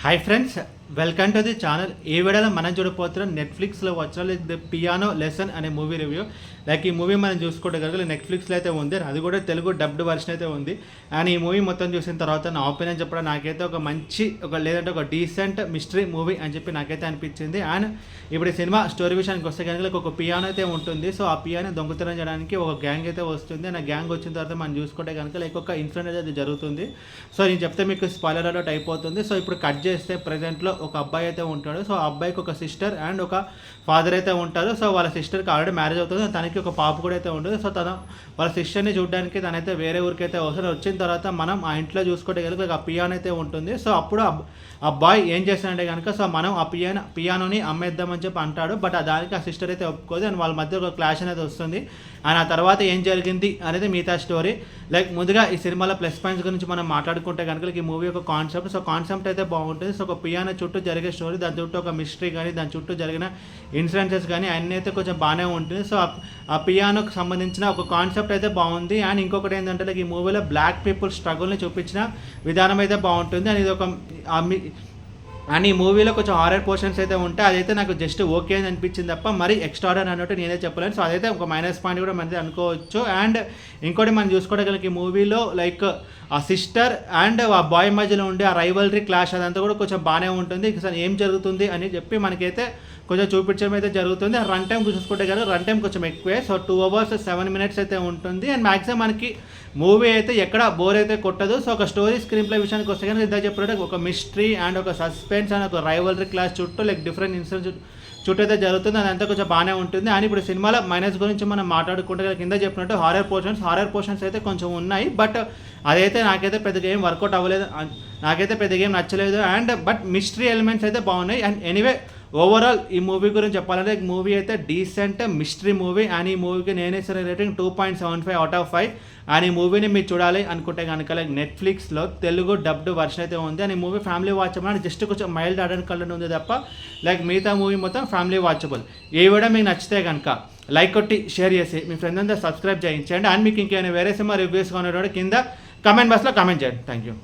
Hi friends, welcome to the channel. ఈ వీడియోలో మనం చూడబోతున్నాం నెట్ఫ్లిక్స్లో వచ్చిన ది పియానో లెసన్ అనే మూవీ రివ్యూ. ఈ మూవీ మనం చూసుకుంటే కనుక నెట్ఫ్లిక్స్లో అయితే ఉంది, అది కూడా తెలుగు డబ్డ్ వర్షన్ అయితే ఉంది. అండ్ ఈ మూవీ మొత్తం చూసిన తర్వాత నా ఒపీనియన్ చెప్పడం నాకైతే ఒక మంచి లేదంటే ఒక డీసెంట్ మిస్టరీ మూవీ అని చెప్పి నాకైతే అనిపించింది. అండ్ ఇప్పుడు ఈ సినిమా స్టోరీ విషయానికి వస్తే కనుక ఒక పియానో అయితే ఉంటుంది. సో ఆ పియానో దొంగతనం చేయడానికి ఒక గ్యాంగ్ అయితే వస్తుంది. అండ్ ఆ గ్యాంగ్ వచ్చిన తర్వాత మనం చూసుకుంటే కనుక ఒక ఇన్సిడెంట్ అయితే జరుగుతుంది. సో నేను చెప్తే మీకు స్పాయిలర్ అలర్ట్ అయిపోతుంది. సో ఇప్పుడు కట్ చేస్తే ప్రజెంట్లో ఒక అబ్బాయి అయితే ఉంటాడు. సో ఆ అబ్బాయికి ఒక సిస్టర్ అండ్ ఒక ఫాదర్ అయితే ఉంటారు. సో వాళ్ళ సిస్టర్కి ఆల్రెడీ మ్యారేజ్ అవుతుంది, తనకి ఒక పాప కూడా అయితే ఉంటుంది. సో వాళ్ళ సిస్టర్ని చూడడానికి తనైతే వేరే ఊరికైతే వస్తుంది. వచ్చిన తర్వాత మనం ఆ ఇంట్లో చూసుకుంటే కనుక ఆ పియానో అయితే ఉంటుంది. సో అప్పుడు ఆ బాయ్ ఏం చేస్తాడంటే కనుక సో మనం ఆ పియానోని అమ్మేద్దామని చెప్పి అంటాడు. బట్ దానికి ఆ సిస్టర్ అయితే ఒప్పుకోదు. అండ్ వాళ్ళ మధ్య ఒక క్లాష్ అనేది వస్తుంది. అండ్ ఆ తర్వాత ఏం జరిగింది అనేది మిగతా స్టోరీ. ముందుగా ఈ సినిమాలో ప్లస్ పాయింట్స్ గురించి మనం మాట్లాడుకుంటే కనుక ఈ మూవీ ఒక కాన్సెప్ట్. సో కాన్సెప్ట్ అయితే బాగుంటుంది. సో ఒక పియానో చుట్టూ జరిగే స్టోరీ, దాని చుట్టూ ఒక మిస్టరీ కానీ దాని చుట్టూ జరిగిన ఇన్సిడెన్సెస్ కానీ అన్నీ అయితే కొంచెం బాగానే ఉంటుంది. సో ఆ పియానోకి సంబంధించిన ఒక కాన్సెప్ట్ అయితే బాగుంది. అండ్ ఇంకొకటి ఏంటంటే ఈ మూవీలో బ్లాక్ పీపుల్ స్ట్రగుల్ని చూపించిన విధానం అయితే బాగుంటుంది. అండ్ ఇది ఒక అండ్ ఈ మూవీలో కొంచెం హారర్ పోర్షన్స్ అయితే ఉంటాయి. అదైతే నాకు జస్ట్ ఓకే అని అనిపించింది తప్ప మరి ఎక్స్ట్రాడర్ అన్నట్టు నేనే చెప్పలేను. సో అదైతే ఒక మైనస్ పాయింట్ కూడా మనది అనుకోవచ్చు. అండ్ ఇంకోటి మనం చూసుకోవడానికి ఈ మూవీలో ఆ సిస్టర్ అండ్ ఆ బాయ్ మధ్యలో ఉండే ఆ రైవల్రీ క్లాష్ అదంతా కూడా కొంచెం బాగానే ఉంటుంది. అసలు ఏం జరుగుతుంది అని చెప్పి మనకైతే కొంచెం చూపించడం అయితే జరుగుతుంది. రన్ టైం చూసుకుంటే కదా రన్ టైం కొంచెం ఎక్కువే. సో 2 hours 7 minutes అయితే ఉంటుంది. అండ్ మ్యాక్సిమం మనకి మూవీ అయితే ఎక్కడ బోర్ అయితే కొట్టదు. సో ఒక స్టోరీ స్క్రీన్ ప్లే విషయానికి వస్తే కనుక ఇంత చెప్పినట్టు ఒక మిస్టరీ అండ్ ఒక సస్పెన్స్ అండ్ ఒక రైవల్రీ క్లాస్ చుట్టూ డిఫరెంట్ ఇన్సిడెంట్స్ చుట్టూ అయితే జరుగుతుంది. అదంతా కొంచెం బాగానే ఉంటుంది. అండ్ ఇప్పుడు సినిమాలో మైనస్ గురించి మనం మాట్లాడుకుంటే కింద చెప్పినట్టు హారర్ పోర్షన్స్ అయితే కొంచెం ఉన్నాయి. బట్ అదైతే నాకైతే పెద్దగా ఏం వర్కౌట్ అవ్వలేదు, నాకైతే పెద్దగా ఏం నచ్చలేదు. అండ్ బట్ మిస్టరీ ఎలిమెంట్స్ అయితే బాగున్నాయి. అండ్ ఎనీవే ఓవరాల్ ఈ మూవీ గురించి చెప్పాలంటే మూవీ అయితే డీసెంట్ మిస్టరీ మూవీ. అండ్ ఈ మూవీకి నేనే సరే రేటింగ్ 2.75 out of 5. అండ్ ఈ మూవీని మీరు చూడాలి అనుకుంటే కనుక నెట్ఫ్లిక్స్లో తెలుగు డబ్డ్ వర్షన్ అయితే ఉంది. అండ్ ఈ మూవీ ఫ్యామిలీ వాచబుల్, జస్ట్ కొంచెం మైల్డ్ అడల్ట్ కలర్ ఉంది తప్ప మిగతా మూవీ మొత్తం ఫ్యామిలీ వాచబుల్. ఈ వీడియో మీకు నచ్చితే కనుక లైక్ కొట్టి షేర్ చేసి మీ ఫ్రెండ్స్ అంతా సబ్స్క్రైబ్ చేయించండి. అండ్ మీకు ఇంకేమైనా వేరే సినిమా రివ్యూస్ కొనేటప్పుడు కింద కమెంట్ బాక్స్లో కమెంట్ చేయండి. Thank you.